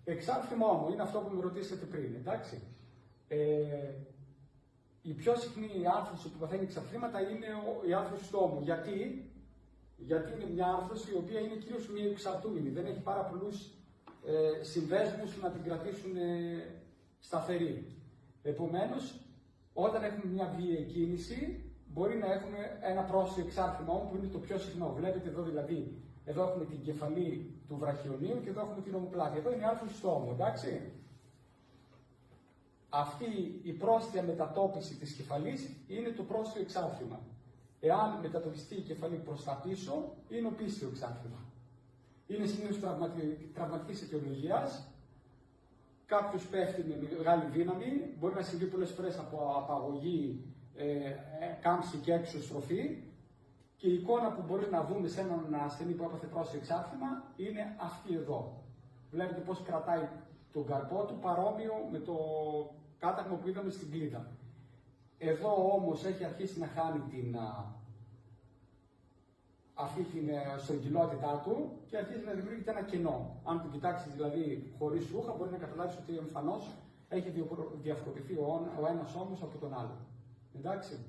Εξάρτημα όμως είναι αυτό που με ρωτήσατε πριν, εντάξει. Η πιο συχνή άρθρωση που παθαίνει εξαρθρήματα είναι η άρθρωση του ώμου. Γιατί είναι μια άρθρωση η οποία είναι κυρίως μια εξαρτούμενη. Δεν έχει πάρα πολλούς συνδέσμους να την κρατήσουν σταθερή. Επομένως, όταν έχουμε μια βίαιη κίνηση, μπορεί να έχουμε ένα πρόσθετο εξάρτημα ώμου που είναι το πιο συχνό. Βλέπετε εδώ δηλαδή, εδώ έχουμε την κεφαλή του βραχιονίου και εδώ έχουμε την ομοπλάτη. Εδώ είναι η άρθρωση στο ώμο, εντάξει. Αυτή η πρόσθετη μετατόπιση της κεφαλής είναι το πρόσθετο εξάρτημα. Εάν μετατοπιστεί η κεφαλή προς τα πίσω, είναι οπίστιο εξάρτημα. Είναι συνήθως τραυματικής αιτιολογίας. Κάποιος πέφτει με μεγάλη δύναμη, μπορεί να συμβεί πολλές φορές από απαγωγή, κάμψη και εξωστροφή. Και η εικόνα που μπορεί να δούμε σε έναν ασθενή που έπαθε πρόσθετο εξάρτημα είναι αυτή εδώ. Βλέπετε πώς κρατάει τον καρπό του, παρόμοιο με το κάταγμα που είδαμε στην κλίδα. Εδώ όμως έχει αρχίσει να χάνει αυτή την στρογγυλότητά του και αρχίζει να δημιουργείται ένα κενό. Αν το κοιτάξεις δηλαδή χωρίς ρούχα, μπορεί να καταλάβεις ότι εμφανώς έχει διαφοροποιηθεί ο ένας ώμος από τον άλλο. Εντάξει.